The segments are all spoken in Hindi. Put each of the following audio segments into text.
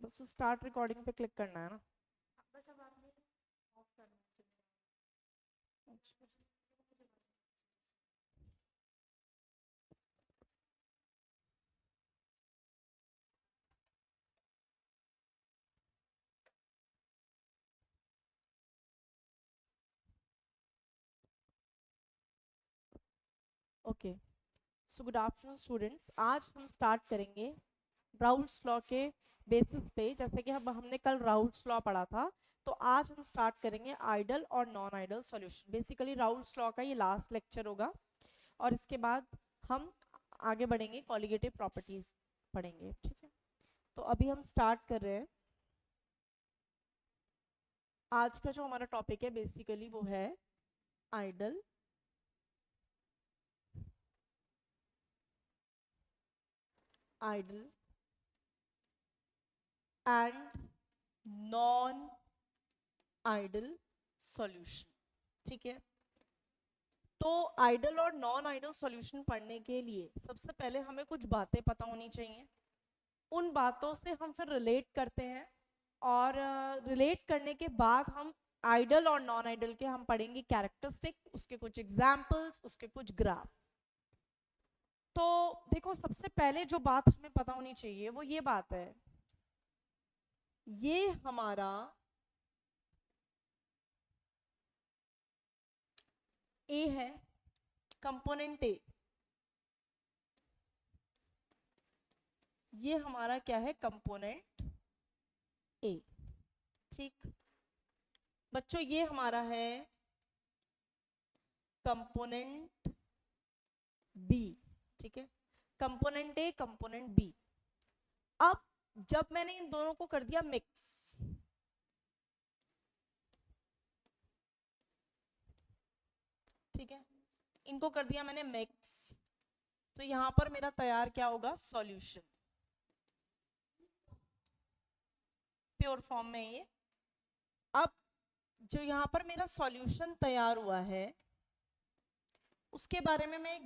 बस स्टार्ट रिकॉर्डिंग पे क्लिक करना है ना। बस अब आपने ऑफ करना है। अच्छा। Okay, so good afternoon students. आज हम स्टार्ट करेंगे राउल्ट्स लॉ के बेसिस पे। जैसे कि हम हमने कल राउल्ट्स लॉ पढ़ा था, तो आज हम स्टार्ट करेंगे आइडल और non ideal solution. Basically Raoult's law का ये लास्ट लेक्चर होगा और इसके बाद हम आगे बढ़ेंगे, कॉलिगेटिव प्रॉपर्टीज पढ़ेंगे। ठीक है, तो अभी हम स्टार्ट कर रहे हैं। आज का जो हमारा टॉपिक है बेसिकली वो है ideal ideal and non ideal solution. ठीक है, तो आइडल और नॉन आइडल सॉल्यूशन पढ़ने के लिए सबसे पहले हमें कुछ बातें पता होनी चाहिए। उन बातों से हम फिर रिलेट करते हैं और रिलेट करने के बाद हम आइडल और नॉन आइडल के हम पढ़ेंगे कैरेक्टरिस्टिक, उसके कुछ एग्जाम्पल्स, उसके कुछ ग्राफ। तो देखो, सबसे पहले जो बात हमें पता होनी चाहिए वो ये बात है, ये हमारा ए है, कंपोनेंट ए। ये हमारा क्या है? कंपोनेंट ए। ठीक बच्चों, ये हमारा है कंपोनेंट बी। ठीक है, कंपोनेंट ए, कंपोनेंट बी। अब जब मैंने इन दोनों को कर दिया मिक्स, ठीक है, इनको कर दिया मैंने मिक्स, तो यहां पर मेरा तैयार क्या होगा? सॉल्यूशन, प्योर फॉर्म में ये। अब जो यहां पर मेरा सॉल्यूशन तैयार हुआ है, उसके बारे में मैं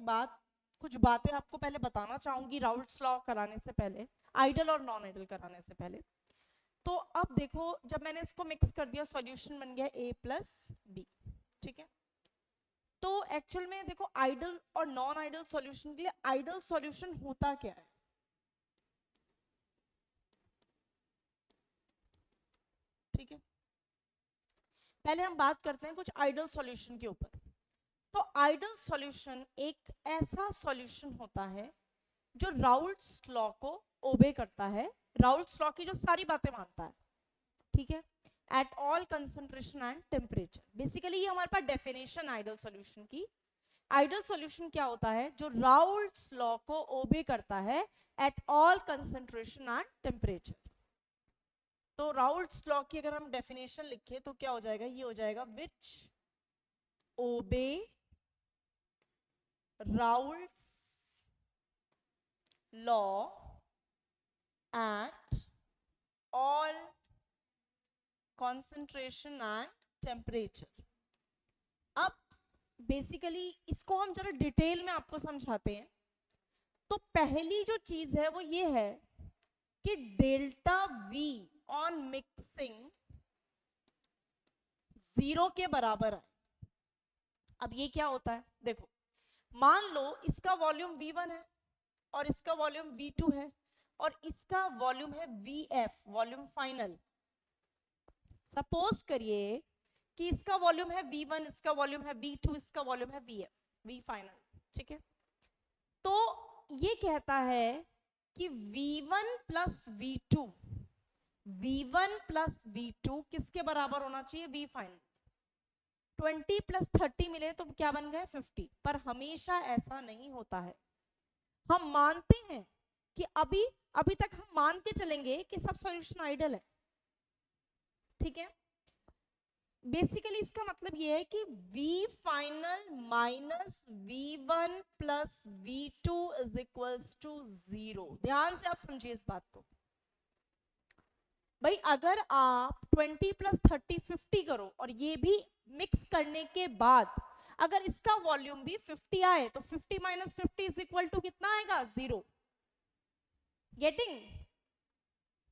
कुछ बातें आपको पहले बताना चाहूंगी राउल्ट्स लॉ कराने से पहले, आइडल और नॉन आइडल कराने से पहले। तो अब देखो, जब मैंने इसको मिक्स कर दिया, सॉल्यूशन बन गया ए प्लस बी। ठीक है, तो एक्चुअल में देखो, आइडल और नॉन आइडल सॉल्यूशन के लिए आइडल सॉल्यूशन होता क्या है? ठीक है, पहले हम बात करते हैं कुछ आइडल सॉल्यूशन के ऊपर। तो आइडल सॉल्यूशन एक ऐसा सॉल्यूशन होता है जो राउल्ट्स लॉ को ओबे करता है, राउल्ट्स लॉ की जो सारी बातें मानता है। ठीक है, at all concentration and temperature. Basically ये हमारे पास डेफिनेशन आइडल सॉल्यूशन की। आइडल सॉल्यूशन क्या होता है? जो राउल्ट्स लॉ को ओबे करता है at all concentration and temperature. तो राउल्ट्स लॉ की अगर हम डेफिनेशन लिखें तो क्या हो जाएगा? ये हो जाएगा which obey Raoult's law at all concentration and temperature। अब बेसिकली इसको हम जरा डिटेल में आपको समझाते हैं। तो पहली जो चीज है वो ये है कि डेल्टा वी ऑन मिक्सिंग 0 के बराबर है। अब ये क्या होता है? देखो, मान लो इसका वॉल्यूम V1 है और इसका वॉल्यूम V2 है और इसका वॉल्यूम है VF, वॉल्यूम फाइनल। सपोज करिए कि इसका वॉल्यूम है V1, इसका वॉल्यूम है V2, इसका वॉल्यूम है VF, V फाइनल। ठीक है, तो ये कहता है कि V1 plus V2, V1 plus V2 किसके बराबर होना चाहिए? V final. 20 प्लस 30 मिले तो क्या बन गए? 50। पर हमेशा ऐसा नहीं होता है। हम मानते हैं कि अभी अभी तक हम मान के चलेंगे कि सब सॉल्यूशन आइडल है। ठीक है, बेसिकली इसका मतलब ये है कि V final minus V1 plus V2 is equals to 0। ध्यान से आप समझिए इस बात को। भाई अगर आप 20 प्लस 30 50 करो और ये भी मिक्स करने के बाद अगर इसका वॉल्यूम भी 50 आए तो 50 माइनस 50 इज इक्वल टू कितना आएगा? 0। गेटिंग?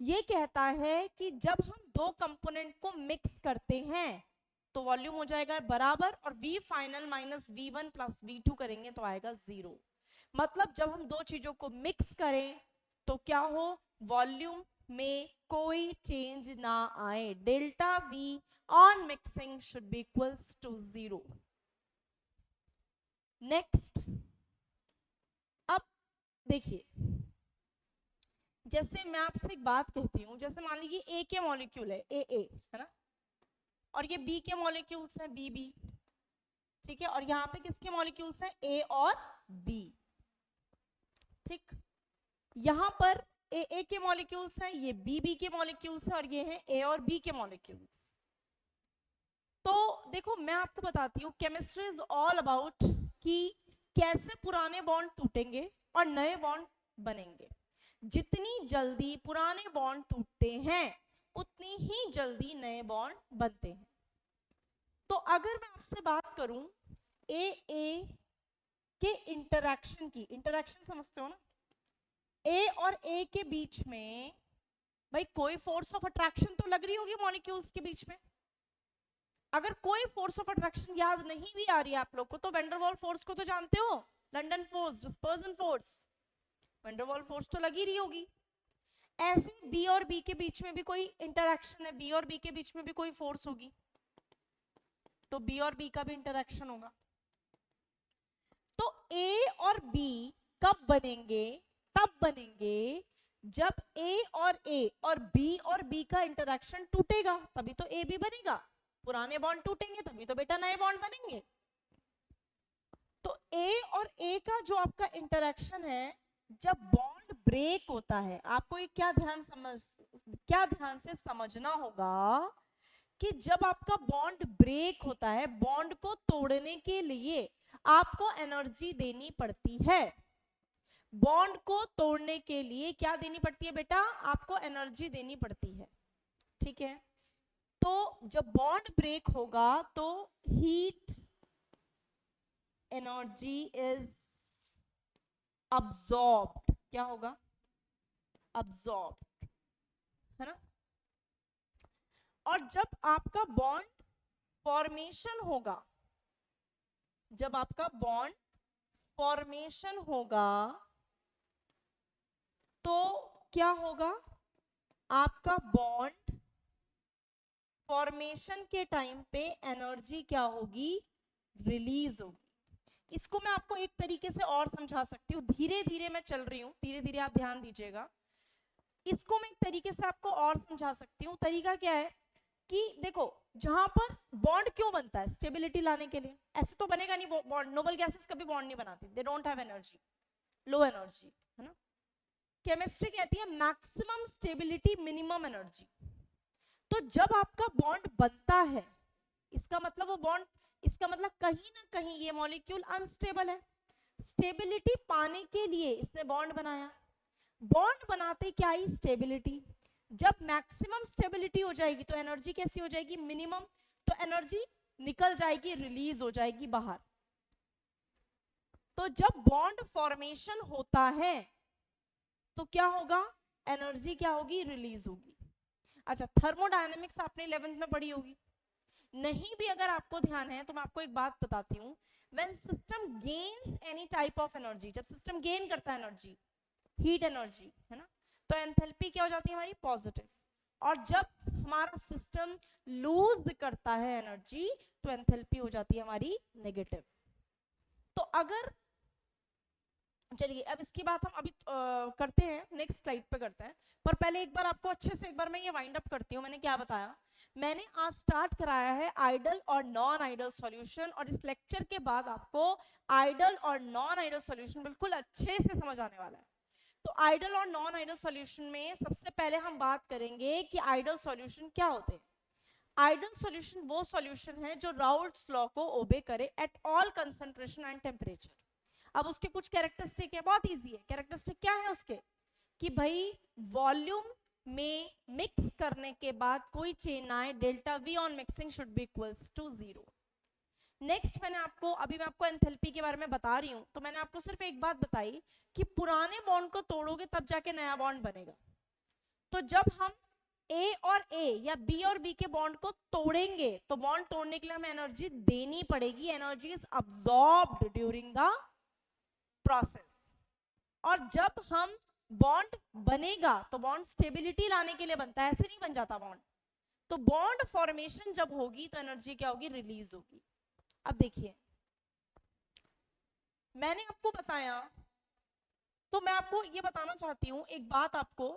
ये कहता है कि जब हम दो कंपोनेंट को मिक्स करते हैं तो वॉल्यूम हो जाएगा बराबर, और V final minus V1 plus V2 करेंगे तो आएगा 0। मतलब जब हम दो चीजों को मिक्स करें तो क्या हो, वॉल्यूम में कोई चेंज ना आए। Delta V on mixing should be equals to 0। Next, अब देखिए, जैसे मैं आपसे एक बात कहती हूं, जैसे मान लीजिए A के मॉलिक्यूल है AA, है ना, और ये B के मॉलिक्यूल्स हैं BB, ठीक है, और यहाँ पे किसके मॉलिक्यूल्स हैं A और B, ठीक। यहाँ पर AA के मॉलिक्यूल्स हैं, ये BB के मॉलिक्यूल्स हैं, और ये हैं A और B के मॉलिक्यूल्स। तो देखो मैं आपको बताती हूँ, केमिस्ट्री इज ऑल अबाउट कि कैसे पुराने बॉन्ड टूटेंगे और नए बॉन्ड बनेंगे। जितनी जल्दी पुराने बॉन्ड टूटते हैं उतनी ही जल्दी नए बॉन्ड बनते हैं। तो अगर मैं आपसे बात करूं AA के इंटरैक्शन की, इंटरैक्शन समझते हो ना, A और A के बीच में भाई कोई फोर्स ऑफ अट्रैक्शन तो लग रही होगी मॉलिक्यूल्स के बीच में। अगर कोई फोर्स ऑफ अट्रैक्शन याद नहीं भी आ रही है आप लोग को, तो वेंडरवॉल फोर्स को तो जानते हो, London force, dispersion force, Van der Waals force तो लगी रही होगी। ऐसे B और B के बीच में भी कोई इंटरैक्शन है, B और B के बीच में भी कोई फोर्स होगी, तो B और B का भी इंटरैक्शन होगा। तो A और B कब बनेंगे, तब बनेंगे जब A और B और B का इंटरैक्शन टूटेगा, तभी तो A भी बनेगा। पुराने बॉन्ड टूटेंगे तभी तो बेटा नए बॉन्ड बनेंगे। तो A और A का जो आपका इंटरैक्शन है, जब बॉन्ड ब्रेक होता है, आपको ये क्या ध्यान से समझना होगा कि जब आपका बॉन्ड ब्रेक होता है, बॉन्ड को तोड़ने के लिए आपको एनर्जी देनी पड़ती है। बॉन्ड को तोड़ने के लिए क्या देनी पड़ती है बेटा, आपको एनर्जी देनी पड़ती है, ठीक है। तो जब बॉन्ड ब्रेक होगा तो हीट एनर्जी इज अब्सॉर्ब्ड, क्या होगा, अब्सॉर्ब्ड, है ना। और जब आपका बॉन्ड फॉर्मेशन होगा, जब आपका बॉन्ड फॉर्मेशन होगा तो क्या होगा, आपका बॉन्ड फॉर्मेशन के टाइम पे एनर्जी क्या होगी, रिलीज होगी। इसको मैं आपको एक तरीके से और समझा सकती हूँ, धीरे धीरे मैं चल रही हूँ, धीरे धीरे आप ध्यान दीजिएगा। इसको मैं एक तरीके से आपको और समझा सकती हूँ। तरीका क्या है कि देखो, जहां पर बॉन्ड क्यों बनता है, स्टेबिलिटी लाने के लिए। ऐसे तो बनेगा नहीं बॉन्ड, नोबल गैसेस कभी बॉन्ड नहीं बनाती, they don't have energy, low energy, है ना। केमिस्ट्री कहती है मैक्सिमम स्टेबिलिटी मिनिमम एनर्जी। तो जब आपका बॉन्ड बनता है, इसका मतलब वो बॉन्ड, इसका मतलब कहीं ना कहीं ये मॉलिक्यूल अनस्टेबल है। स्टेबिलिटी पाने के लिए इसने बॉन्ड बनाया। बॉन्ड बनाते क्या ही, स्टेबिलिटी। जब मैक्सिमम स्टेबिलिटी हो जाएगी तो एनर्जी कैसी हो जाएगी, मिनिमम। तो एनर्जी निकल जाएगी, रिलीज हो जाएगी बाहर। तो जब बॉन्ड फॉर्मेशन होता है तो क्या होगा, एनर्जी क्या होगी, रिलीज होगी। अच्छा, थर्मोडायनेमिक्स आपने 11th में पढ़ी होगी, नहीं भी अगर आपको ध्यान है तो मैं आपको एक बात बताती हूँ। When system gains any type of energy, जब सिस्टम गेन करता है एनर्जी, हीट एनर्जी, है ना, तो एंथैल्पी क्या हो जाती है हमारी, पॉजिटिव। और जब हमारा सिस्टम लूज करता है एनर्जी तो एंथैल्पी हो जाती है हमारी नेगेटिव। तो अगर, चलिए अब इसकी बात हम अभी करते हैं, नेक्स्ट स्लाइड पे करते हैं, पर पहले एक बार आपको अच्छे से एक बार मैं ये वाइंड अप करती हूँ। मैंने क्या बताया, मैंने आज स्टार्ट कराया है आइडल और नॉन आइडल सॉल्यूशन, और इस लेक्चर के बाद आपको आइडल और नॉन आइडल सॉल्यूशन बिल्कुल अच्छे से समझ आने वाला है। तो आइडल और नॉन आइडल सॉल्यूशन में सबसे पहले हम बात करेंगे कि आइडल सॉल्यूशन क्या होते हैं। आइडल सॉल्यूशन वो सॉल्यूशन है जो राउल्ट्स लॉ को ओबे करे at all concentration and temperature. अब उसके कुछ कैरेक्टरिस्टिक है, बहुत इजी है। कैरेक्टरिस्टिक क्या है उसके, कि भाई वॉल्यूम में मिक्स करने के बाद कोई चेन आए, delta V on mixing should be equals to 0। Next मैं आपको एंथैल्पी के बारे में बता रही हूं, तो मैंने आपको सिर्फ एक बात बताई कि पुराने बॉन्ड को तोड़ोगे तब जाके नया बॉन्ड बनेगा। तो जब हम ए और ए या बी और बी के बॉन्ड को तोड़ेंगे तो बॉन्ड तोड़ने के लिए हमें एनर्जी देनी पड़ेगी. Energy is absorbed during the process. और जब हम बॉन्ड बनेगा तो बॉन्ड स्टेबिलिटी लाने के लिए बनता है, ऐसे नहीं बन जाता बॉन्ड. तो बॉन्ड फॉर्मेशन जब होगी तो एनर्जी क्या होगी, रिलीज होगी. अब देखिए मैंने आपको बताया, तो मैं आपको ये बताना चाहती हूं एक बात आपको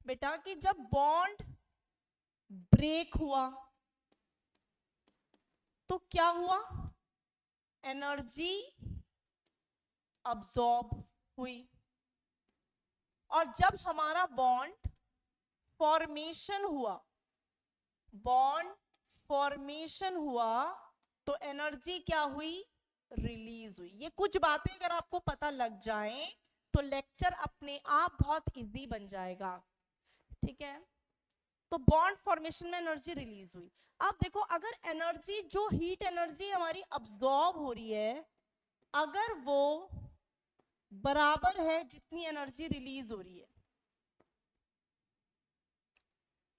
बेटा, कि जब बॉन्ड ब्रेक हुआ तो क्या हुआ, एनर्जी अब्सॉर्ब हुई. और जब हमारा बॉन्ड फॉर्मेशन हुआ, बॉन्ड फॉर्मेशन हुआ तो एनर्जी क्या हुई, रिलीज हुई. ये कुछ बातें अगर आपको पता लग जाएं तो लेक्चर अपने आप बहुत इजी बन जाएगा. ठीक है, तो बॉन्ड फॉर्मेशन में एनर्जी रिलीज हुई. अब देखो अगर एनर्जी, जो हीट एनर्जी हमारी अब्सॉर्ब हो रही है, अगर वो बराबर है जितनी एनर्जी रिलीज हो रही है,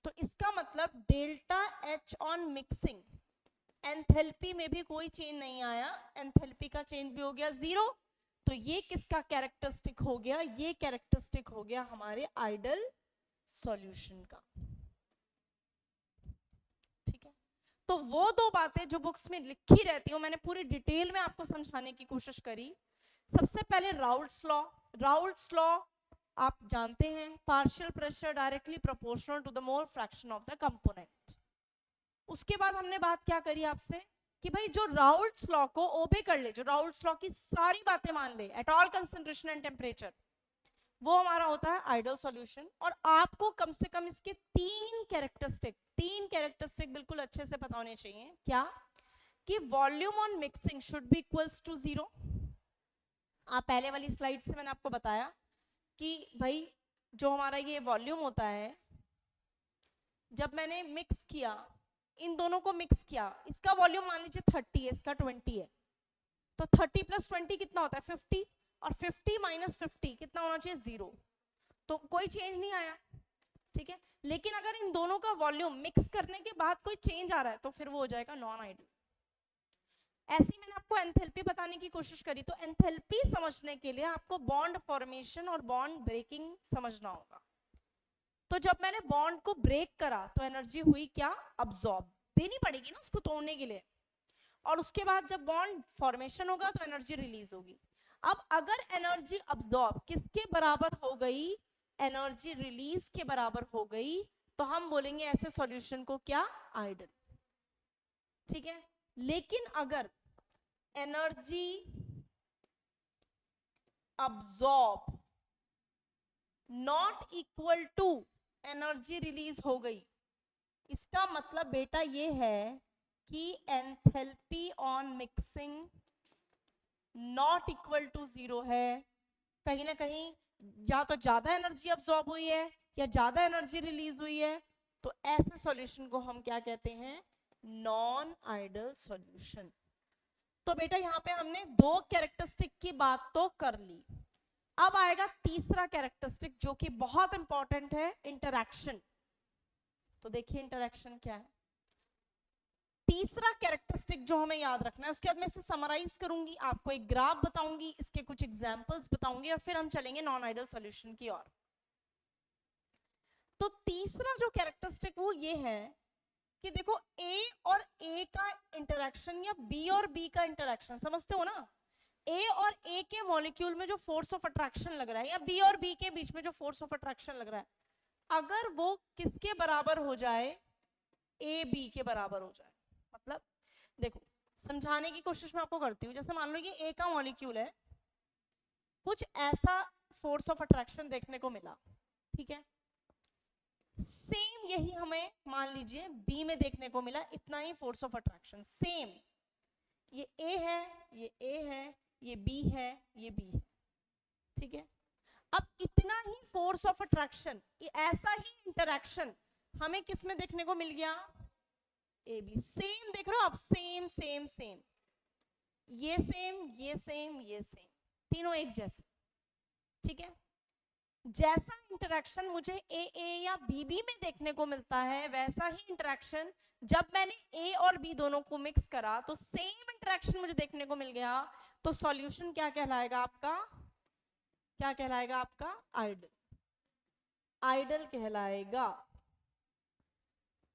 तो इसका मतलब delta H on mixing, enthalpy में भी कोई चेंज नहीं आया, एंथैल्पी का चेंज भी हो गया जीरो. तो ये किसका कैरेक्टरिस्टिक हो गया, ये कैरेक्टरिस्टिक हो गया हमारे आइडल सॉल्यूशन का. ठीक है, तो वो दो बातें जो बुक्स में लिखी रहती है मैंने पूरी डिटेल में आपको समझाने की कोशिश करी. सबसे पहले राउल्ट्स लॉ. राउल्ट्स लॉ आप जानते हैं, partial pressure directly proportional to the mole fraction of the component. उसके बाद हमने बात क्या करी आपसे कि भाई जो राउल्ट्स लॉ को ओबे कर ले, जो राउल्ट्स लॉ की सारी बातें मान ले at all concentration and temperature, वो हमारा होता है आइडल सॉल्यूशन. और आपको कम से कम इसके तीन कैरेक्टरिस्टिक बिल्कुल अच्छे से पता होने चाहिए. क्या, कि volume on mixing should be equals to zero. आप पहले वाली स्लाइड से मैंने आपको बताया कि भाई जो हमारा ये वॉल्यूम होता है, जब मैंने मिक्स किया, इन दोनों को मिक्स किया, इसका वॉल्यूम मान लीजिए 30 है, इसका 20 है, तो 30 प्लस 20 कितना होता है 50, और 50 माइनस 50 कितना होना चाहिए 0. तो कोई चेंज नहीं आया. ठीक है, लेकिन अगर इन दोनों का वॉल्यूम मिक्स करने के बाद कोई चेंज आ रहा है तो फिर वो हो जाएगा नॉन आइडल. ऐसी मैंने आपको एंथैल्पी बताने की कोशिश करी. तो एंथैल्पी समझने के लिए आपको बॉन्ड फॉर्मेशन और बॉन्ड ब्रेकिंग समझना होगा. तो जब मैंने बॉन्ड को ब्रेक करा तो एनर्जी हुई क्या, अब्सॉर्ब. देनी पड़ेगी ना उसको तोड़ने के लिए. और उसके बाद जब बॉन्ड फॉर्मेशन होगा तो एनर्जी रिलीज होगी. अब अगर एनर्जी अब्सॉर्ब किसके बराबर हो गई, एनर्जी रिलीज के बराबर हो गई, तो हम बोलेंगे ऐसे सॉल्यूशन को क्या, आइडल. ठीक है, लेकिन अगर energy absorb not equal to energy release हो गई, इसका मतलब बेटा ये है कि enthalpy on mixing not equal to zero है. कहीं ना कहीं या तो ज्यादा एनर्जी अब्सॉर्ब हुई है या ज्यादा एनर्जी रिलीज हुई है. तो ऐसे सॉल्यूशन को हम क्या कहते हैं, नॉन आइडल सॉल्यूशन. तो बेटा यहाँ पे हमने दो कैरेक्टरिस्टिक की बात तो कर ली. अब आएगा तीसरा कैरेक्टरिस्टिक जो कि बहुत इंपॉर्टेंट है, इंटरैक्शन. तो देखिए इंटरैक्शन क्या है. तीसरा कैरेक्टरिस्टिक जो हमें याद रखना है, उसके बाद मैं इसे समराइज करूंगी, आपको एक ग्राफ बताऊंगी, इसके कुछ एग्जांपल्स बताऊंगी, और फिर हम चलेंगे नॉन आइडल सॉल्यूशन की ओर. तो तीसरा जो कैरेक्टरिस्टिक वो ये है कि देखो ए और ए का इंटरैक्शन या बी और बी का इंटरैक्शन, समझते हो ना. ए और ए के मॉलिक्यूल में जो फोर्स ऑफ अट्रैक्शन लग रहा है या बी और बी के बीच में जो फोर्स ऑफ अट्रैक्शन लग रहा है, अगर वो किसके बराबर हो जाए, ए बी के बराबर हो जाए. मतलब देखो समझाने की कोशिश मैं आपको करती हूँ. जैसे मान लो ये ए का मॉलिक्यूल है, कुछ ऐसा फोर्स ऑफ अट्रैक्शन देखने को मिला. ठीक है, सेम यही हमें मान लीजिए बी में देखने को मिला, इतना ही फोर्स ऑफ अट्रैक्शन सेम. ये ए है, ये ए है, ये बी है, ये बी है. ठीक है, अब इतना ही फोर्स ऑफ अट्रैक्शन, ऐसा ही इंटरैक्शन हमें किस में देखने को मिल गया, ए बी. सेम देख रहे हो आप, सेम सेम सेम, ये सेम, ये सेम, ये सेम, तीनों एक जैसे. ठीक है, जैसा इंटरेक्शन मुझे ए ए या बी बी में देखने को मिलता है, वैसा ही इंटरेक्शन जब मैंने ए और बी दोनों को मिक्स करा तो सेम इंटरेक्शन मुझे देखने को मिल गया। तो सॉल्यूशन क्या कहलाएगा आपका? क्या कहलाएगा आपका? आइडल। आइडल कहलाएगा।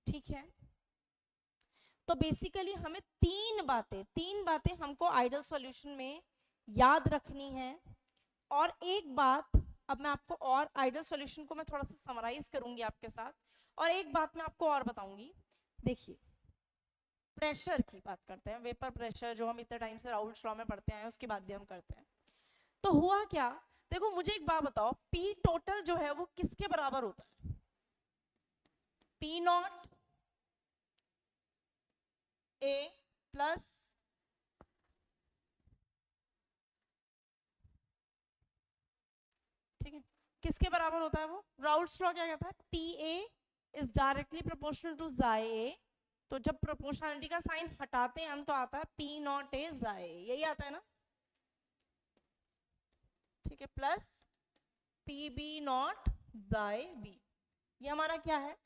ठीक है, तो बेसिकली हमें तीन बातें हमको आइडल सॉल्यूशन में याद रखनी है। और एक बात अब मैं आपको और आइडल सॉल्यूशन को मैं थोड़ा सा समराइज करूंगी आपके साथ, और एक बात मैं आपको और बताऊंगी। देखिए, प्रेशर की बात करते हैं, वेपर प्रेशर जो हम इतने टाइम से राउल्ट्स लॉ में पढ़ते हैं, उसकी बात भी हम करते हैं। तो हुआ क्या, देखो मुझे एक बात बताओ, पी टोटल जो है वो किसके बराबर होता है? पी नॉट ए प्लस ठीक है, किसके बराबर होता है वो? राउल्ट्स लॉ क्या कहता है? P A is directly proportional to chi A. तो जब प्रोपोर्शनलिटी का साइन हटाते हैं हम तो आता है पी नॉट ए जाई ए, यही आता है ना? ठीक है, plus P B naught xi B. ये हमारा क्या है?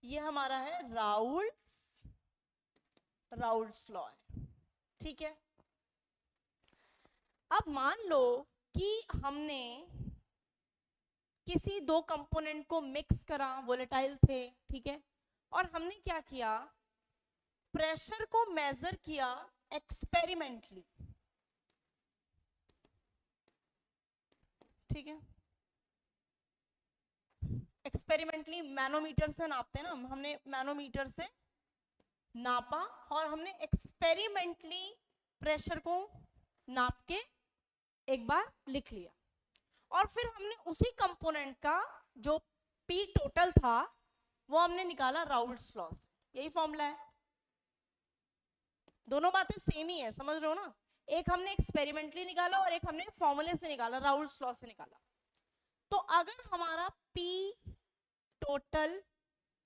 ये हमारा है राउल्ट्स लॉ है। ठीक है, अब मान लो कि हमने किसी दो कंपोनेंट को मिक्स करा, वोलेटाइल थे, ठीक है, और हमने क्या किया, प्रेशर को मेजर किया एक्सपेरिमेंटली। ठीक है, एक्सपेरिमेंटली मैनोमीटर से नापते हैं ना, हमने मैनोमीटर से नापा और हमने एक्सपेरिमेंटली प्रेशर को नाप के एक बार लिख लिया, और फिर हमने उसी कंपोनेंट का जो पी टोटल था वो हमने निकाला राउल्ट्स लॉ से। यही फॉर्मूला है, दोनों बातें सेम ही है, समझ रहे हो ना? एक हमने एक्सपेरिमेंटली निकाला और एक हमने फॉर्मूले से निकाला, राउल्ट्स लॉ से निकाला। तो अगर हमारा पी टोटल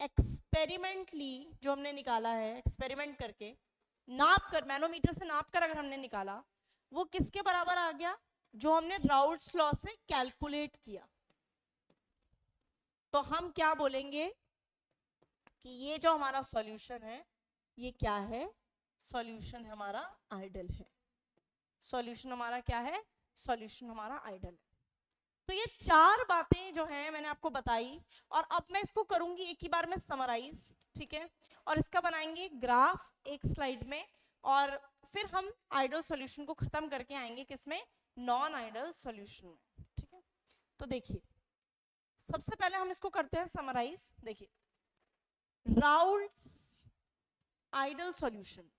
एक्सपेरिमेंटली जो हमने निकाला है, एक्सपेरिमेंट करके नाप कर, मैनोमीटर से नाप कर अगर हमने निकाला, वो किसके बराबर आ गया? जो हमने राउल्ट्स लॉ से कैलकुलेट किया। तो हम क्या बोलेंगे कि ये जो हमारा सॉल्यूशन है ये क्या है? सॉल्यूशन हमारा आइडल है। सॉल्यूशन हमारा क्या है? सॉल्यूशन हमारा आइडल है। तो ये चार बातें जो हैं मैंने आपको बताई, और अब मैं इसको करूंगी एक ही बार में समराइज, ठीक है, और इसका बनाएंगे ग्राफ एक स्लाइड में, और फिर हम आइडल सॉल्यूशन को खत्म करके आएंगे किसमें? नॉन आइडल सॉल्यूशन में। ठीक है, तो देखिए सबसे पहले हम इसको करते हैं समराइज। देखिए, Raoult's ideal solution,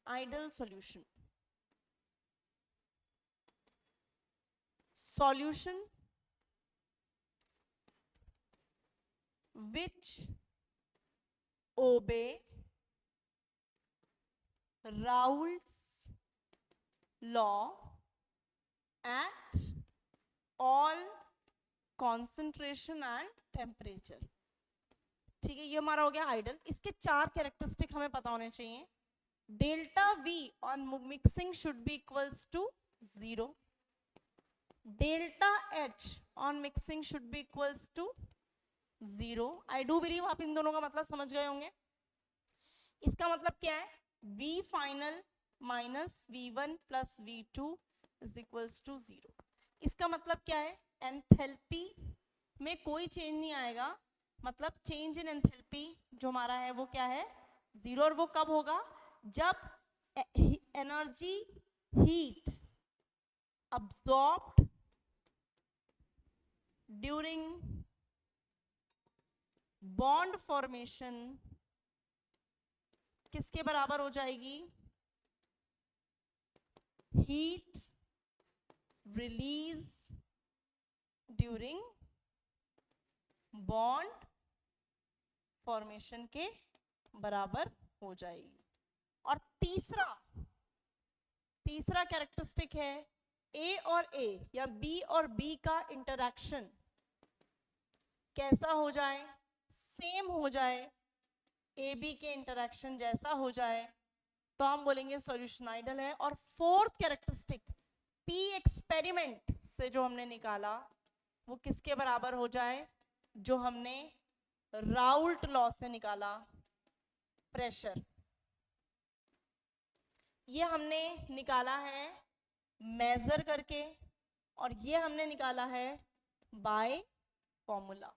solution which obey Raoult's law at all concentration and temperature। ठीक है, ये हमारा हो गया आइडल। इसके चार कैरेक्टरिस्टिक हमें पता होने चाहिए। Delta V on mixing should be equals to 0, delta H on mixing should be equals to 0। I do believe आप इन दोनों का मतलब समझ गए होंगे। इसका मतलब क्या है? V final minus V1 plus V2 is equals to 0। इसका मतलब क्या है? एंथैल्पी में कोई चेंज नहीं आएगा, मतलब चेंज इन एंथैल्पी जो हमारा है वो क्या है? 0। और वो कब होगा? जब energy heat absorbed during bond formation किसके बराबर हो जाएगी? Heat release during bond formation के बराबर हो जाएगी। और तीसरा कैरेक्टरिस्टिक है ए और ए या बी और बी का इंटरैक्शन कैसा हो जाए? सेम हो जाए, ए बी के इंटरैक्शन जैसा हो जाए, तो हम बोलेंगे सॉल्यूशन आइडल है। और फोर्थ कैरेक्टरिस्टिक, पी एक्सपेरिमेंट से जो हमने निकाला वो किसके बराबर हो जाए, जो हमने राउल्ट लॉ से निकाला प्रेशर। ये हमने निकाला है मेजर करके, और ये हमने निकाला है बाय फॉर्मूला।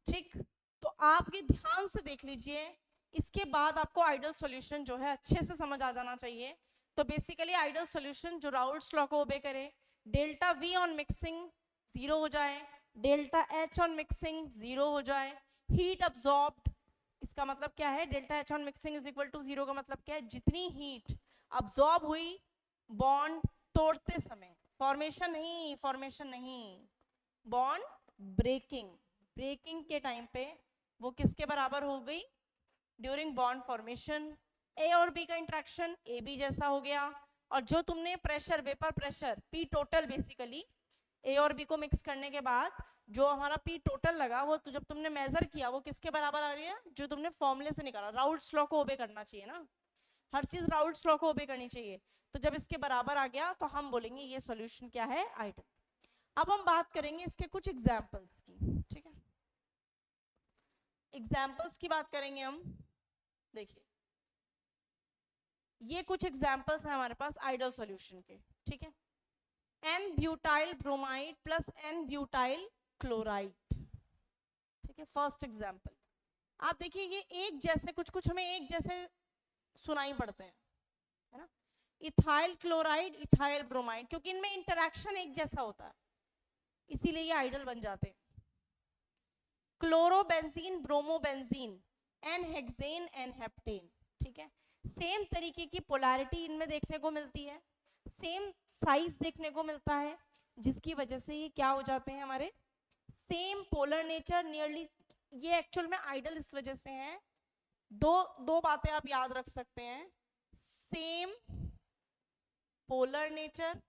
ठीक, तो आप ये ध्यान से देख लीजिए, इसके बाद आपको आइडियल सॉल्यूशन जो है अच्छे से समझ आ जाना चाहिए। तो बेसिकली आइडियल सॉल्यूशन जो राउल्ट्स लॉ को ओबे करे, डेल्टा V ऑन मिक्सिंग 0 हो जाए, डेल्टा H ऑन मिक्सिंग 0 हो जाए, हीट अब्सॉर्ब्ड, इसका मतलब क्या है, delta H on mixing is equal to 0 का मतलब क्या है, जितनी हीट अब्सॉर्ब हुई बॉन्ड तोड़ते समय, फॉर्मेशन नहीं, बॉन्ड ब्रेकिंग के टाइम पे वो किसके बराबर हो गई, ड्यूरिंग बॉन्ड फॉर्मेशन। ए और बी का इंट्रैक्शन ए बी जैसा हो गया, और जो तुमने pressure, vapour pressure P total, basically A और बी को मिक्स करने के बाद जो हमारा पी टोटल लगा, वो तो जब तुमने मेजर किया वो किसके बराबर आ रही है, जो तुमने फॉर्मूले से निकाला। राउल्ट्स लॉ को ओबे करना चाहिए ना, हर चीज राउल्ट्स लॉ को ओबे करनी चाहिए। तो जब इसके बराबर आ गया तो हम बोलेंगे ये सॉल्यूशन क्या है, आइडियल। अब हम बात करेंगे इसके कुछ एग्जाम्पल्स की। ठीक है, एग्जाम्पल्स की बात करेंगे हम। देखिए, ये कुछ एग्जाम्पल्स हैं हमारे पास आइडियल सॉल्यूशन के। ठीक है, n butyl bromide plus n butyl chloride. ठीक है, फर्स्ट एग्जाम्पल आप देखिए, ये एक जैसे कुछ हमें एक जैसे सुनाई पड़ते हैं, है ना, इथाइल क्लोराइड, इथाइल ब्रोमाइड, क्योंकि इनमें इंटरेक्शन एक जैसा होता है, इसीलिए ये आइडियल बन जाते हैं। Chlorobenzene, bromobenzene, n hexane, n heptane. ठीक है, सेम तरीके की पोलैरिटी इनमें देखने को मिलती है, सेम साइज देखने को मिलता है, जिसकी वजह से ये क्या हो जाते हैं हमारे, सेम पोलर नेचर नियरली। ये एक्चुअल में आइडियल इस वजह से हैं, दो बातें आप याद रख सकते हैं, same polar nature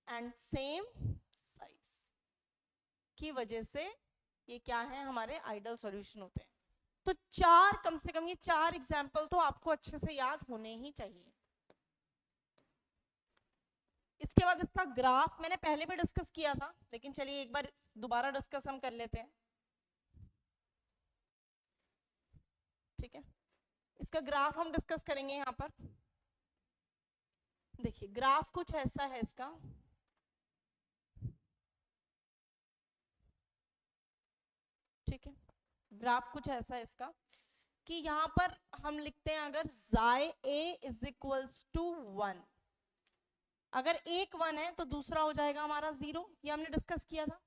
and same size की वजह से ये क्या है, हमारे आइडियल सॉल्यूशन होते हैं। तो चार, कम से कम ये चार एग्जाम्पल तो आपको अच्छे से याद होने ही चाहिए। इसके बाद इसका ग्राफ मैंने पहले भी डिस्कस किया था, लेकिन चलिए एक बार दोबारा डिस्कस हम कर लेते हैं। ठीक है, इसका ग्राफ हम डिस्कस करेंगे यहाँ पर। देखिए, ग्राफ कुछ ऐसा है इसका। ठीक है, ग्राफ कुछ ऐसा है इसका कि यहाँ पर हम लिखते हैं, अगर Xi A is equals to 1, अगर एक 1 है तो दूसरा हो जाएगा हमारा 0, ये हमने डिस्कस किया था।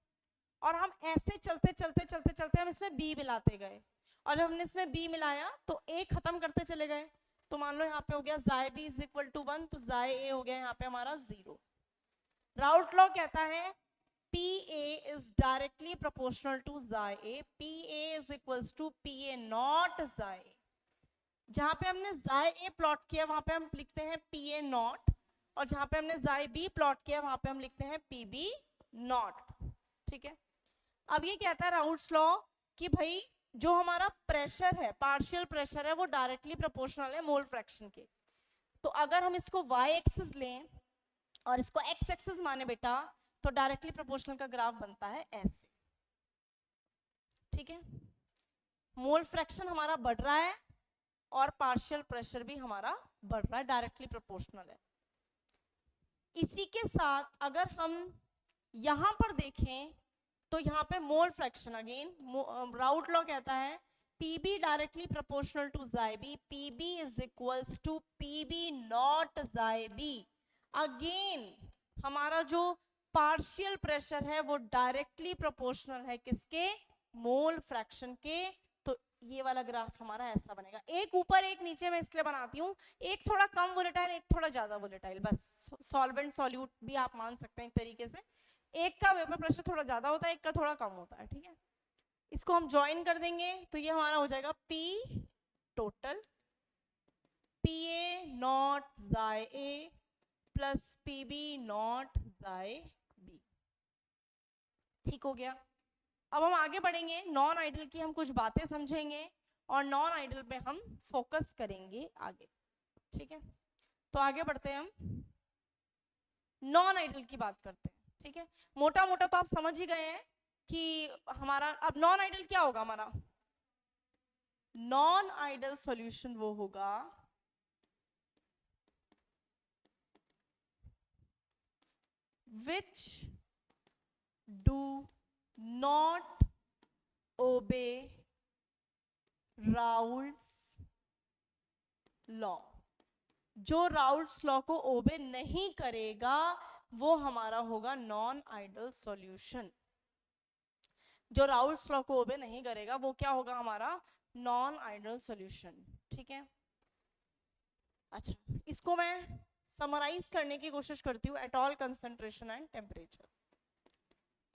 और हम ऐसे चलते हम इसमें B मिलाते गए, और जब हमने इसमें B मिलाया तो A खत्म करते चले गए। तो मान लो यहाँ पे हो गया Xi B is equal to 1, तो Xi A हो गया यहाँ पे हमारा 0। राउल्ट लॉ कहता है PA is directly proportional to Xi A. PA is equals to PA not Xi A. जहाँ पे हमने Xi A प्लॉट किया वहाँ पे हम लिखते हैं PA नॉट, और जहाँ पे हमने Xi B प्लॉट किया वहाँ पे हम लिखते हैं PB नॉट। ठीक है, अब ये कहता है राउल्ट्स लॉ कि भाई जो हमारा प्रेशर है, पार्शियल प्रेशर है, वो डायरेक्टली प्रोपोर्शनल है मोल फ्रैक्शन के। तो अगर हम इसको y एक्सिस लें और इसको x एक्सिस माने बेटा, तो डायरेक्टली प्रोपोर्शनल का ग्राफ बनता है ऐसे। ठीक है, मोल फ्रैक्शन हमारा बढ़ रहा है और पार्शियल प्रेशर भी हमारा बढ़ रहा है, डायरेक्टली प्रोपोर्शनल है। इसी के साथ अगर हम यहां पर देखें तो यहाँ पे mole fraction, again Raoult law कहता है PB directly proportional to Xi B, PB is equals to PB naught Xi B। Again हमारा जो पार्शियल प्रेशर है वो डायरेक्टली प्रोपोर्शनल है किसके, मोल फ्रैक्शन के। तो ये वाला ग्राफ हमारा ऐसा बनेगा, एक ऊपर एक नीचे, मैं इसलिए बनाती हूँ, एक थोड़ा कम वोलेटाइल, एक थोड़ा ज्यादा वोलेटाइल, बस सॉल्वेंट सॉल्यूट भी आप मान सकते हैं एक तरीके से। एक का वेपर प्रेशर थोड़ा ज्यादा होता है, एक का थोड़ा कम होता है। ठीक है, इसको हम ज्वाइन कर देंगे तो ये हमारा हो जाएगा P total PA not Xi A plus PB naught Xi B। ठीक हो गया। अब हम आगे बढ़ेंगे, नॉन आइडियल की हम कुछ बातें समझेंगे और नॉन आइडियल पे हम फोकस करेंगे आगे। ठीक है, तो आगे बढ़ते हैं हम। नॉन आइडल की बात करते हैं, ठीक है। मोटा मोटा तो आप समझ ही गए हैं कि हमारा अब नॉन आइडल क्या होगा हमारा। नॉन आइडल सॉल्यूशन वो होगा which do not obey Raoult's law. जो राउल्ट्स लॉ को ओबे नहीं करेगा वो हमारा होगा नॉन आइडल सॉल्यूशन। जो राउल्ट्स लॉ को ओबे नहीं करेगा वो क्या होगा हमारा नॉन आइडल सॉल्यूशन, ठीक है। अच्छा, इसको मैं समराइज करने की कोशिश करती हूँ, at all concentration and temperature.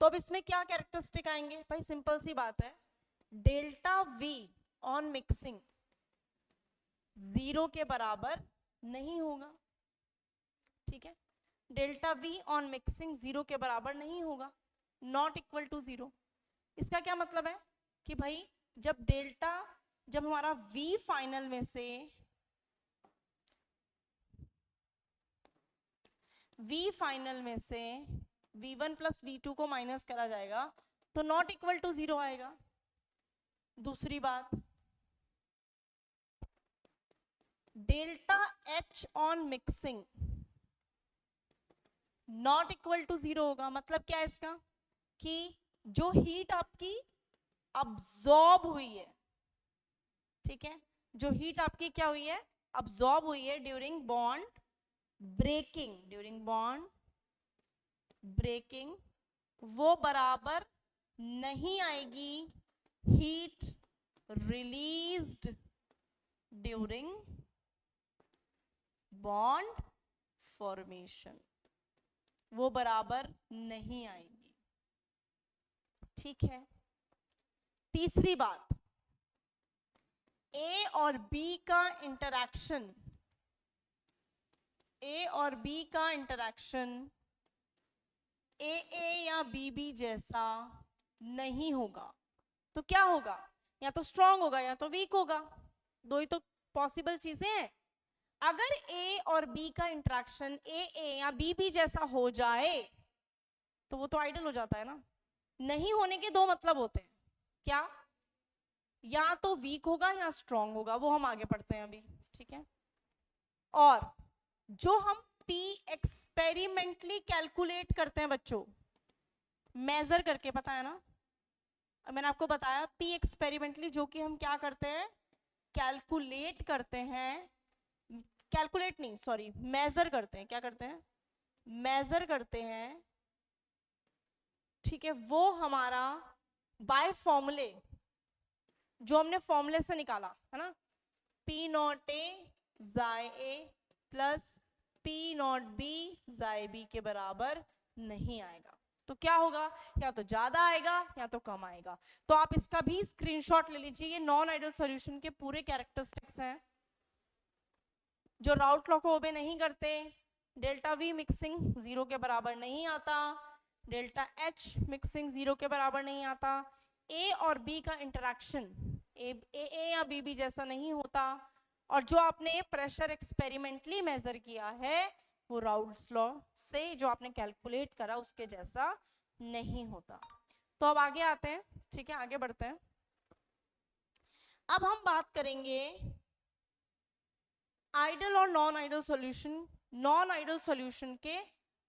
तो अब इसमें क्या कैरेक्टरिस्टिक आएंगे भाई, सिंपल सी बात है, डेल्टा वी ऑन मिक्सिंग 0 के बराबर नहीं होगा, ठीक है। डेल्टा वी ऑन मिक्सिंग 0 के बराबर नहीं होगा, नॉट इक्वल टू 0। इसका क्या मतलब है कि भाई जब हमारा वी फाइनल में से v1 प्लस v2 को माइनस करा जाएगा तो नॉट इक्वल टू 0 आएगा। दूसरी बात, delta H on mixing not equal to 0 होगा। मतलब क्या है इसका कि जो हीट आपकी अब्सॉर्ब हुई है, ठीक है, जो हीट आपकी क्या हुई है, अब्सॉर्ब हुई है ड्यूरिंग बॉन्ड ब्रेकिंग, वो बराबर नहीं आएगी heat released during bond formation, वो बराबर नहीं आएगी, ठीक है। तीसरी बात, ए और बी का इंटरैक्शन ए या बी जैसा नहीं होगा। तो क्या होगा, या तो स्ट्रांग होगा या तो वीक होगा, दो ही तो पॉसिबल चीजें हैं। अगर ए और बी का इंटरैक्शन ए या बी जैसा हो जाए तो वो तो आइडल हो जाता है ना। नहीं होने के दो मतलब होते हैं, क्या, या तो वीक होगा या स्ट्रांग होगा, वो हम आगे पढ़ते हैं अभी, ठीक है। और जो हम पी एक्सपेरिमेंटली कैलकुलेट करते हैं बच्चों, मेजर करके, पता है ना, मैंने आपको बताया पी एक्सपेरिमेंटली, जो कि हम क्या करते हैं, कैलकुलेट करते हैं, कैलकुलेट नहीं सॉरी मेजर करते हैं, क्या करते हैं, मेजर करते हैं, ठीक है। वो हमारा बाय फॉर्मूले, जो हमने फॉर्मूले से निकाला है ना, पी नॉट ए जाय ए प्लस पी नॉट बी जाय बी के बराबर नहीं आएगा। तो क्या होगा, या तो ज्यादा आएगा या तो कम आएगा। तो आप इसका भी स्क्रीनशॉट ले लीजिए। ये नॉन आइडल सॉल्यूशन के पूरे कैरेक्टरिस्टिक्स हैं जो राउल्ट लॉ को ओबे नहीं करते। डेल्टा वी मिक्सिंग 0 के बराबर नहीं आता, डेल्टा एच मिक्सिंग 0 के बराबर नहीं आता, ए और बी का इंटरैक्शन ए या बी जैसा नहीं होता, और जो आपने प्रेशर एक्सपेरिमेंटली मेजर किया है वो राउल्ट्स लॉ से जो आपने कैलकुलेट करा उसके जैसा नहीं होता। तो अब आगे आते हैं, ठीक है, आगे बढ़ते हैं। अब हम बात करेंगे आइडल और non ideal solution, non ideal solution के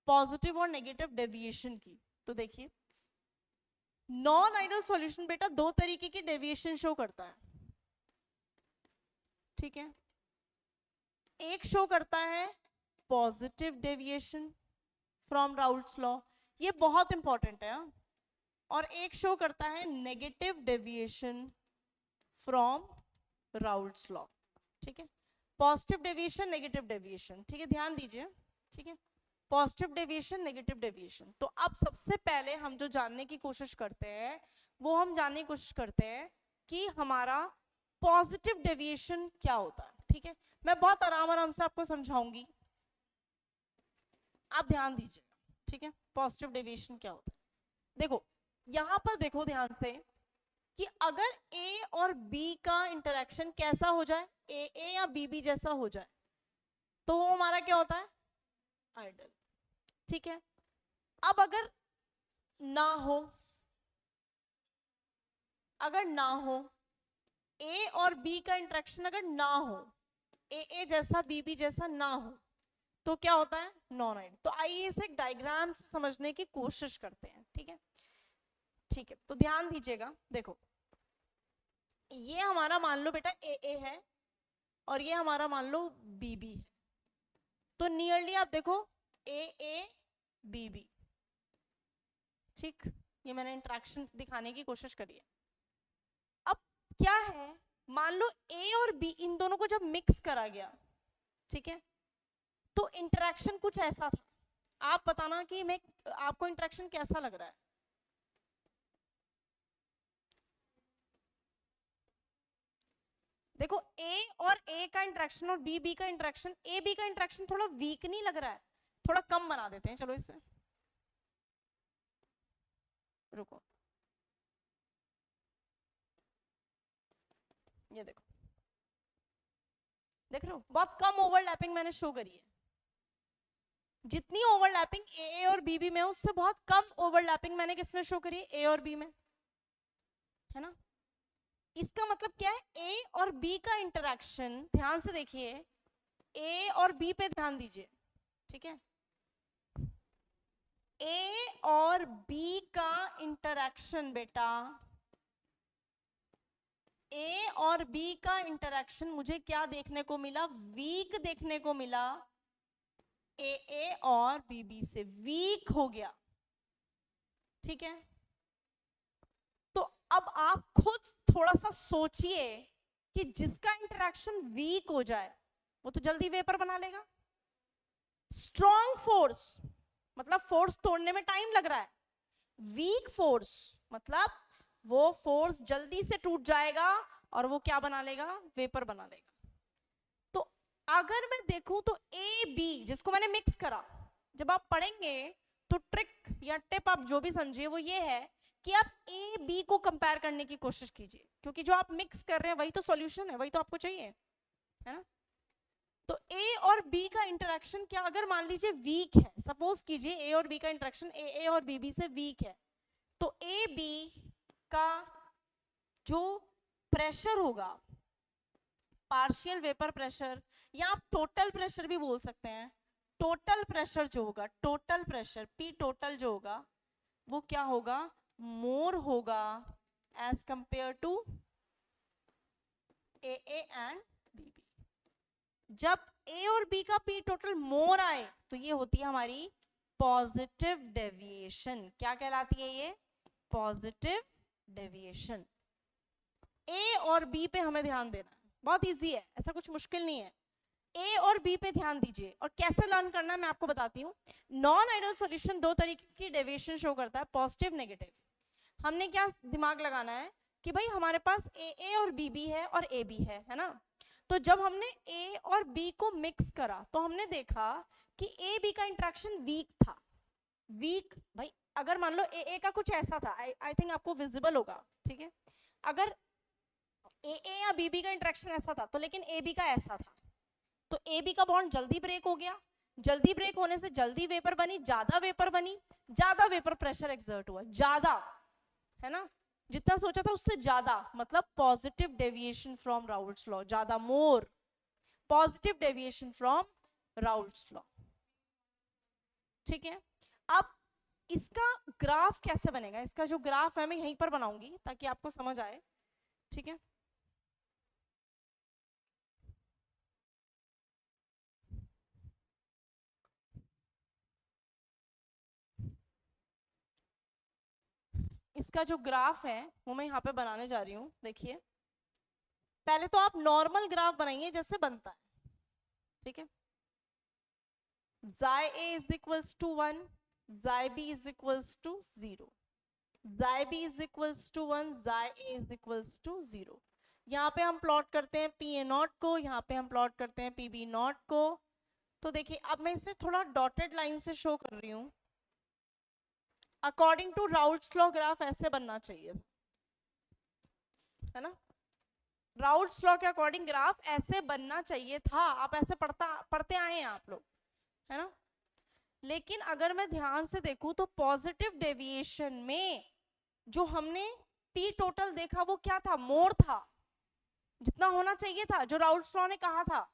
पॉजिटिव और नेगेटिव डेविएशन की। तो देखिए, नॉन आइडल सॉल्यूशन बेटा दो तरीके की डेविएशन शो करता है, ठीक है। एक शो करता है positive deviation from Raoult's law, ये बहुत इंपॉर्टेंट है, और एक शो करता है negative deviation from Raoult's law, ठीक है। पॉजिटिव डेविएशन, नेगेटिव डेविएशन, ठीक है, ध्यान दीजिए, ठीक है। Positive deviation, negative deviation. तो अब सबसे पहले हम जो जानने की कोशिश करते हैं वो हम जानने की कोशिश करते हैं कि हमारा पॉजिटिव डेविएशन क्या होता है, ठीक है। मैं बहुत आराम से आपको समझाऊंगी, आप ध्यान दीजिएगा, ठीक है। पॉजिटिव डेविएशन क्या होता है, देखो यहां पर देखो ध्यान से कि अगर ए और बी का इंटरेक्शन कैसा हो जाए, ए या बी जैसा हो जाए, तो वो हमारा क्या होता है, आइडल। ठीक है, अब अगर ना हो, अगर ना हो ए और बी का इंटरेक्शन, अगर ना हो, ए जैसा बी जैसा ना हो, तो क्या होता है? Non ideal. तो आइए इसे एक डायग्राम से समझने की कोशिश करते हैं। ठीक है, ठीक है, तो ध्यान दीजिएगा। देखो, ये हमारा मान लो बेटा ए है और ये हमारा मान लो बी है। तो नियरली आप देखो ए बी, ठीक, ये मैंने इंटरेक्शन दिखाने की कोशिश करी है। अब क्या है, मान लो ए और बी इन दोनों को जब मिक्स करा गया, ठीक है, तो इंटरेक्शन कुछ ऐसा था। आप बताना कि मैं आपको इंटरेक्शन कैसा लग रहा है? देखो, ए और ए का इंटरेक्शन और बी का इंटरेक्शन, ए बी का इंटरेक्शन थोड़ा वीक नहीं लग रहा है? थोड़ा कम बना देते हैं, चलो इससे, रुको, ये देखो, देख रहे हो, बहुत कम ओवरलैपिंग मैंने शो करी है। जितनी ओवरलैपिंग ए और बी में है, उससे बहुत कम ओवरलैपिंग मैंने किसमें शो करी है? ए और बी में, है ना? इसका मतलब क्या है? ए और बी का इंटरेक्शन, ध्यान से देखिए, ए और बी पे ध्यान दीजिए, ठीक है, ए और बी का इंटरेक्शन बेटा, ए और बी का इंटरेक्शन मुझे क्या देखने को मिला? वीक देखने को मिला। ए और बी से वीक हो गया, ठीक है। तो अब आप खुद थोड़ा सा सोचिए कि जिसका इंटरेक्शन वीक हो जाए वो तो जल्दी वेपर बना लेगा। स्ट्रॉन्ग फोर्स मतलब फोर्स तोड़ने में टाइम लग रहा है, वीक फोर्स मतलब वो फोर्स जल्दी से टूट जाएगा और वो क्या बना लेगा? वेपर बना लेगा। तो अगर मैं देखूं तो ए बी जिसको मैंने मिक्स करा, जब आप पढ़ेंगे तो ट्रिक या टिप आप जो भी समझिए वो ये है कि आप ए बी को कंपेयर करने की कोशिश कीजिए, क्योंकि जो आप मिक्स कर रहे हैं वही तो सॉल्यूशन है, वही तो आपको चाहिए, है ना? तो ए और बी का इंटरेक्शन क्या, अगर मान लीजिए वीक है, सपोज कीजिए ए और बी का इंटरेक्शन ए और बी से वीक है, तो ए बी का जो प्रेशर होगा, पार्शियल वेपर प्रेशर या आप टोटल प्रेशर भी बोल सकते हैं, टोटल प्रेशर जो होगा, टोटल प्रेशर पी टोटल जो होगा वो क्या होगा? मोर होगा as compare to A and B. जब ए और बी का पी टोटल मोर आए तो ये होती है हमारी पॉजिटिव डेविएशन। क्या कहलाती है ये? Positive deviation. ए और बी पे हमें ध्यान देना है, बहुत इजी है, ऐसा कुछ मुश्किल नहीं है। ए और बी पे ध्यान दीजिए, और कैसे लर्न करना है मैं आपको बताती हूँ। नॉन आइडियल सॉल्यूशन दो तरीके की डेविएशन शो करता है, पॉजिटिव नेगेटिव। हमने क्या दिमाग लगाना है कि भाई हमारे पास ए और बी है और ए बी है ना? तो जब हमने ए और बी को मिक्स करा तो हमने देखा कि ए बी का इंटरेक्शन वीक था। वीक भाई, अगर मान लो ए का कुछ ऐसा था, आई थिंक आपको विजिबल होगा, ठीक है, अगर ए या बी का इंटरेक्शन ऐसा था तो लेकिन ए बी का ऐसा था, तो ए बी का बॉन्ड जल्दी ब्रेक हो गया। जल्दी ब्रेक होने से जल्दी वेपर बनी, ज्यादा वेपर बनी, ज्यादा वेपर प्रेशर एक्सर्ट हुआ, ज्यादा, है ना? जितना सोचा था उससे ज्यादा, मतलब positive deviation from Raoult's law, ज्यादा, more positive deviation from Raoult's law, ठीक है। अब इसका ग्राफ कैसे बनेगा? इसका जो ग्राफ है मैं यहीं पर बनाऊंगी ताकि आपको समझ आए, ठीक है। इसका जो ग्राफ है वो मैं यहाँ पे बनाने जा रही हूँ, देखिए। पहले तो आप नॉर्मल ग्राफ बनाइए जैसे बनता है, ठीक है। Xi A is equals to 1, Xi B is equals to 0, Xi B is equals to 1, Xi A is equals to 0। यहाँ पे हम प्लॉट करते हैं पी ए नॉट को, यहाँ पे हम प्लॉट करते हैं पी बी नॉट को। तो देखिए अब मैं इसे थोड़ा डॉटेड लाइन से शो कर रही हूँ। According to Raoult's law graph ऐसे बनना चाहिए, है ना? राउल्ट्स लॉ के अकॉर्डिंग ग्राफ ऐसे बनना चाहिए था। आप ऐसे पढ़ते आए हैं आप लोग, है ना? लेकिन अगर मैं ध्यान से देखूं तो पॉजिटिव डेविएशन में जो हमने पी टोटल देखा वो क्या था, मोर था, जितना होना चाहिए था, जो राउल्ट्स लॉ ने कहा था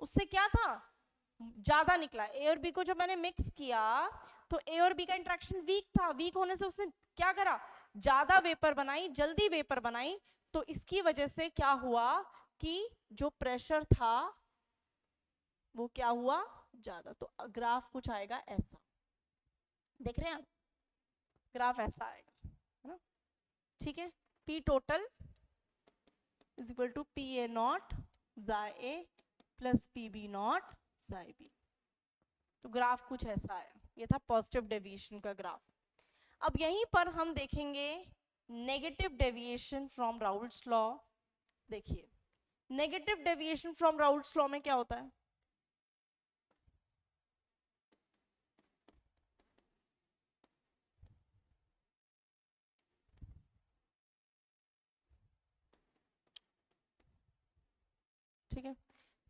उससे क्या था, ज्यादा निकला। ए और बी को जब मैंने मिक्स किया तो ए और बी का इंटरेक्शन वीक था, वीक होने से उसने क्या करा, ज्यादा वेपर बनाई, जल्दी वेपर बनाई। तो इसकी वजह से क्या हुआ कि जो प्रेशर था वो क्या हुआ, ज्यादा। तो ग्राफ कुछ आएगा ऐसा, देख रहे हैं आप, ग्राफ ऐसा आएगा, है ना, ठीक है। P total is equal to P A naught xi A plus P B naught xi B. तो ग्राफ कुछ ऐसा आया, ये था पॉजिटिव डेविएशन का ग्राफ। अब यहीं पर हम देखेंगे negative deviation from Raoult's law. देखिए negative deviation from Raoult's law में क्या होता है, ठीक है।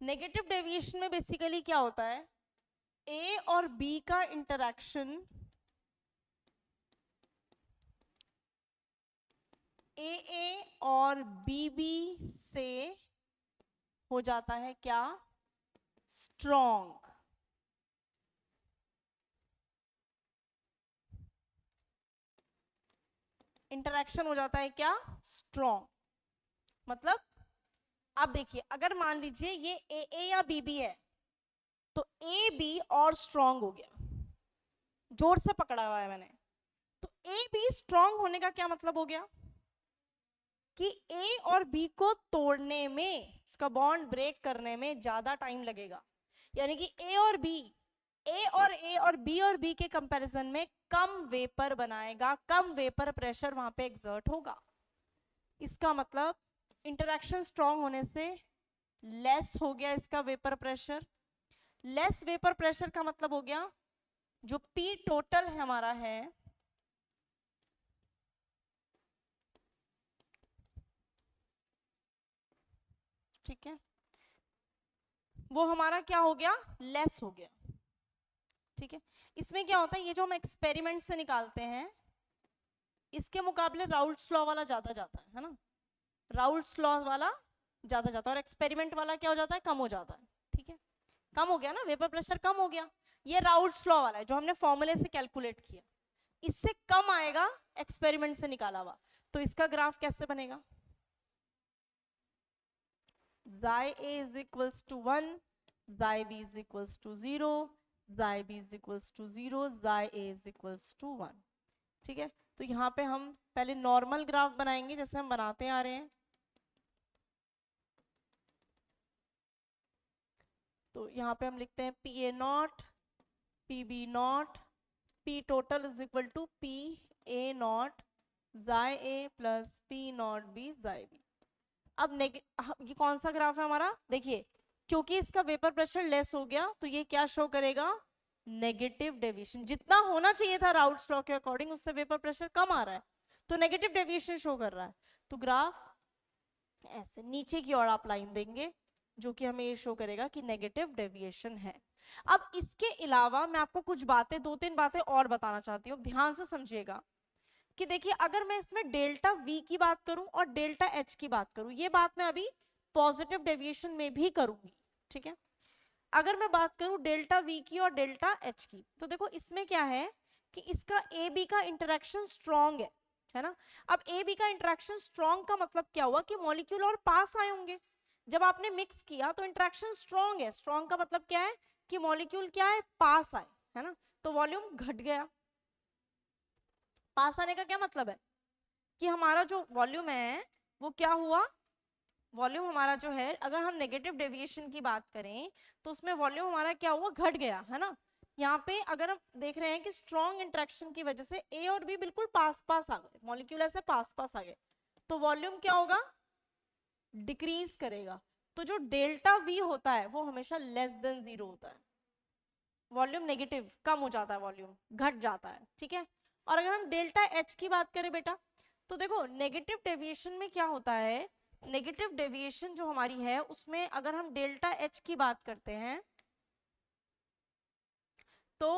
नेगेटिव डेविएशन में बेसिकली क्या होता है, ए और बी का इंटरैक्शन, ए और बी से हो जाता है क्या, स्ट्रॉन्ग। इंटरैक्शन हो जाता है क्या, स्ट्रॉन्ग। मतलब आप देखिए, अगर मान लीजिए ये ए या बी है तो ए बी और स्ट्रॉन्ग हो गया, जोर से पकड़ा हुआ है मैंने। तो ए बी स्ट्रॉन्ग होने का क्या मतलब हो गया कि ए और बी को तोड़ने में, उसका बॉन्ड ब्रेक करने में ज्यादा टाइम लगेगा। यानी कि ए और बी के कंपैरिजन में कम वेपर बनाएगा, कम वेपर प्रेशर वहां पे एक्सर्ट होगा। इसका मतलब इंटरैक्शन स्ट्रॉन्ग होने से लेस हो गया इसका vapour pressure. Less vapour pressure का मतलब हो गया जो पी टोटल हमारा है ठीक है, वो हमारा क्या हो गया, लेस हो गया। ठीक है, इसमें क्या होता है, ये जो हम एक्सपेरिमेंट से निकालते हैं इसके मुकाबले राउल्ट्स लॉ वाला ज्यादा जाता है ना, राउल्ट्स लॉ वाला ज्यादा जाता है और एक्सपेरिमेंट वाला क्या हो जाता है, कम हो जाता है। ठीक है, कम हो गया ना, वेपर प्रेशर कम हो गया। ये राउल्ट्स लॉ वाला है जो हमने फॉर्मूले से कैलकुलेट किया, इससे कम आएगा एक्सपेरिमेंट से निकाला हुआ। तो इसका ग्राफ कैसे बनेगा, xi a is equals to 1, xi b is equals to 0, xi b is equals to 0, xi a is equals to 1। ठीक है, तो यहाँ पे हम पहले नॉर्मल ग्राफ बनाएंगे जैसे हम बनाते आ रहे हैं। तो यहाँ पे हम लिखते हैं P A naught P B naught P total is equal to P A naught xi A plus P naught B xi B. अब ये कौन सा ग्राफ है हमारा, देखिए क्योंकि इसका वेपर प्रेशर लेस हो गया तो ये क्या शो करेगा, नेगेटिव डेविएशन। जितना होना चाहिए था राउल्ट्स लॉ के अकॉर्डिंग उससे वेपर प्रेशर कम आ रहा है तो नेगेटिव डेविएशन शो कर रहा है। तो ग्राफ ऐसे नीचे की ओर आप लाइन देंगे जो कि हमें ये शो करेगा कि नेगेटिव डेविएशन है। अब इसके अलावा मैं आपको कुछ बातें, 2-3 बातें और बताना चाहती हूँ, ध्यान से समझिएगा कि देखिए अगर मैं इसमें डेल्टा वी की बात करूं और डेल्टा एच की बात करूं, ये बात मैं अभी पॉजिटिव डेविएशन में भी करूंगी। ठीक है, अगर मैं बात करूं डेल्टा वी की और डेल्टा एच की, तो देखो इसमें क्या है कि इसका ए बी का इंटरेक्शन स्ट्रॉन्ग है ना। अब ए बी का इंटरेक्शन स्ट्रॉन्ग का मतलब क्या हुआ कि मॉलिक्यूल और पास आए होंगे। जब आपने मिक्स किया तो इंटरेक्शन स्ट्रॉन्ग है, स्ट्रॉन्ग का मतलब क्या है कि मॉलिक्यूल क्या है, पास आए, है ना, तो वॉल्यूम घट गया। पास आने का क्या मतलब है कि हमारा जो वॉल्यूम है वो क्या हुआ, वॉल्यूम हमारा जो है, अगर हम नेगेटिव डेविएशन की बात करें तो उसमें वॉल्यूम हमारा क्या हुआ, घट गया, है ना। यहाँ पे अगर हम देख रहे हैं कि स्ट्रॉन्ग इंटरेक्शन की वजह से ए और बी बिल्कुल पास पास आ गए, मॉलिक्यूल ऐसे पास पास आ गए, तो वॉल्यूम क्या होगा, डिक्रीज करेगा। तो जो डेल्टा वी होता है वो हमेशा लेस देन 0 होता है, वॉल्यूम नेगेटिव, कम हो जाता है, वॉल्यूम घट जाता है। ठीक है, और अगर हम डेल्टा एच की बात करें बेटा, तो देखो नेगेटिव डेविएशन में क्या होता है, नेगेटिव डेविएशन जो हमारी है उसमें अगर हम डेल्टा एच की बात करते हैं तो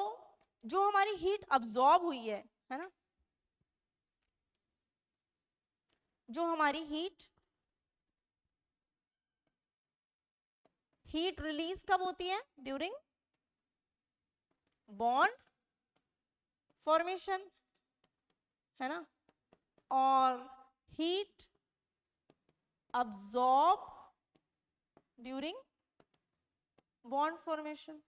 जो हमारी हीट अब्सॉर्ब हुई है ना, जो हमारी हीट रिलीज कब होती है? ड्यूरिंग बॉन्ड फॉर्मेशन, है ना, और heat absorb during bond formation.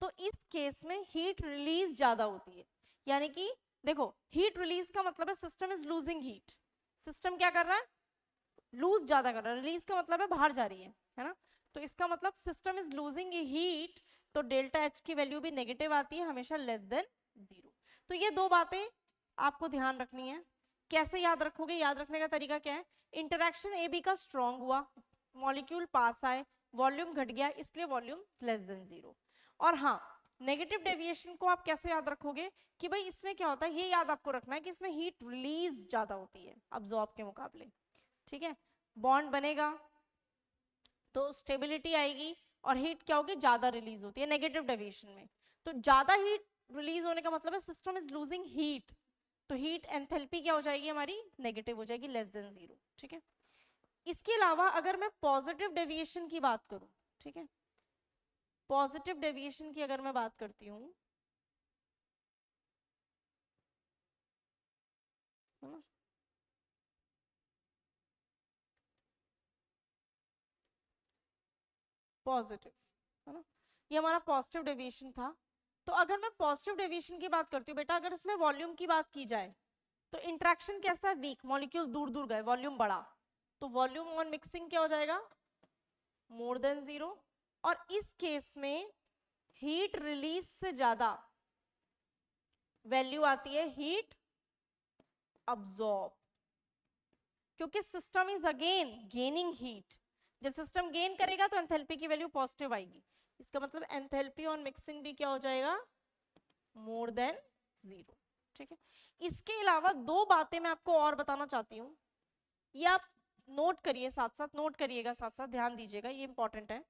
तो इस केस में हीट रिलीज ज्यादा होती है, यानी कि देखो हीट रिलीज का मतलब है system is losing heat, system क्या कर रहा है? लूज ज्यादा कर रहा है। रिलीज का मतलब है बाहर जा रही है ना, तो इसका मतलब सिस्टम इज लूजिंग हीट, तो डेल्टा एच की वैल्यू भी नेगेटिव आती है, हमेशा लेस देन 0। तो ये दो बातें आपको ध्यान रखनी है। कैसे याद रखोगे? याद रखने का तरीका क्या है? इंटरेक्शन ए बी का स्ट्रॉन्ग हुआ, मॉलिक्यूल पास आए, वॉल्यूम घट गया, इसलिए वॉल्यूम लेस देन 0। और हाँ, नेगेटिव डेविएशन को आप कैसे याद रखोगे कि भाई इसमें क्या होता है, ये याद आपको रखना है कि इसमें हीट रिलीज ज्यादा होती है अब्सॉर्ब के मुकाबले, ठीक है। बॉन्ड बनेगा तो स्टेबिलिटी आएगी और हीट क्या होगी? ज्यादा रिलीज होती है नेगेटिव डेविएशन में। तो ज्यादा हीट रिलीज होने का मतलब है सिस्टम इज लूजिंग हीट, तो हीट एंथैल्पी क्या हो जाएगी हमारी? नेगेटिव हो जाएगी, लेस देन 0, ठीक है। इसके अलावा अगर मैं पॉजिटिव डेविएशन की बात करूं, ठीक है, पॉजिटिव डेविएशन की अगर मैं बात करती हूं, है ना, पॉजिटिव, है ना, ये हमारा पॉजिटिव डेविएशन था। तो अगर मैं पॉजिटिव डेविएशन की बात करती हूँ बेटा, अगर इसमें वॉल्यूम की बात की जाए तो इंट्रैक्शन कैसा है? वीक, मॉलिक्यूल दूर दूर गए, वॉल्यूम बढ़ा, तो वॉल्यूम ऑन मिक्सिंग क्या हो जाएगा? More than 0। और इस केस में हीट रिलीज से ज्यादा वैल्यू आती है हीट अब्सॉर्ब, क्योंकि system is again gaining heat. जब सिस्टम गेन करेगा तो एंथैल्पी की वैल्यू पॉजिटिव आएगी, इसका मतलब एंथैल्पी ऑन मिक्सिंग भी क्या हो जाएगा? मोर देन 0, ठीक है। इसके अलावा दो बातें मैं आपको और बताना चाहती हूँ, ये आप नोट करिए, साथ साथ नोट करिएगा, साथ साथ ध्यान दीजिएगा, ये इंपॉर्टेंट है।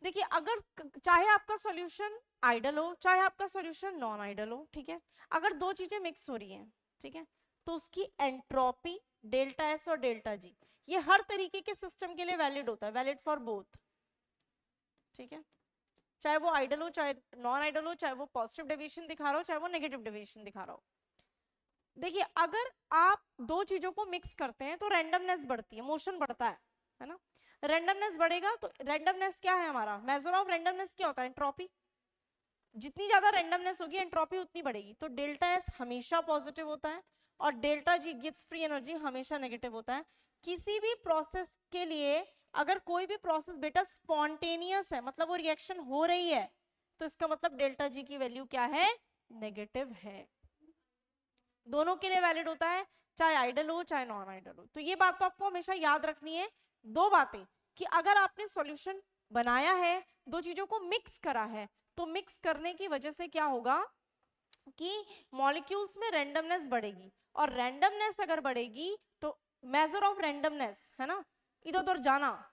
देखिए अगर चाहे आपका सॉल्यूशन आइडल हो, चाहे आपका सॉल्यूशन नॉन आइडल हो, ठीक है, अगर दो चीजें मिक्स हो रही हैं, ठीक है, तो उसकी एंट्रोपी डेल्टा एस और डेल्टा जी, ये हर तरीके के सिस्टम के लिए वैलिड होता है, वैलिड फॉर बोथ, ठीक है, चाहे वो आइडल हो चाहे नॉन आइडल हो, चाहे वो पॉजिटिव डेविएशन दिखा रहा हो चाहे वो नेगेटिव डेविएशन दिखा रहा हो। देखिए अगर आप दो चीजों को मिक्स करते हैं तो रैंडमनेस बढ़ती है, मोशन बढ़ता है ना, रैंडमनेस बढ़ेगा तो रैंडमनेस क्या है हमारा मेजर ऑफ रैंडमनेस? क्या होता है? एंट्रोपी। जितनी ज्यादा रैंडमनेस होगी एंट्रोपी उतनी बढ़ेगी, तो डेल्टा एस हमेशा पॉजिटिव होता है और delta G Gibbs free energy हमेशा नेगेटिव होता है। किसी भी प्रोसेस के लिए अगर कोई भी प्रोसेस बेटा स्पॉन्टेनियस है, मतलब वो रिएक्शन हो रही है, तो इसका मतलब डेल्टा जी की वैल्यू क्या है? नेगेटिव है। दोनों के लिए वैलिड होता है, चाहे आइडल हो चाहे नॉन आइडल हो। तो ये बात तो आपको हमेशा याद रखनी है, दो बातें, कि अगर आपने सॉल्यूशन बनाया है, दो चीजों को मिक्स करा है, तो मिक्स करने की वजह से क्या होगा कि मॉलिक्यूल्स में रैंडमनेस बढ़ेगी, और रैंडमनेस अगर बढ़ेगी तो मेजर ऑफ रैंडमनेस है ना, इधर उधर जाना,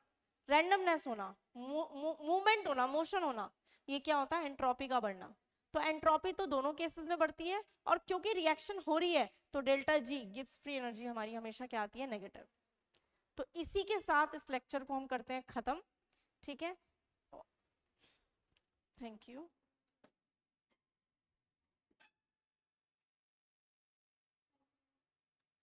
रैंडमनेस होना, मूवमेंट होना, मोशन होना, ये क्या होता है? एंट्रोपी का बढ़ना। तो एंट्रोपी तो दोनों केसेस में बढ़ती है, और क्योंकि रिएक्शन हो रही है तो delta G Gibbs free energy हमारी हमेशा क्या आती है? नेगेटिव। तो इसी के साथ इस लेक्चर को हम करते हैं खत्म, ठीक है, थैंक यू।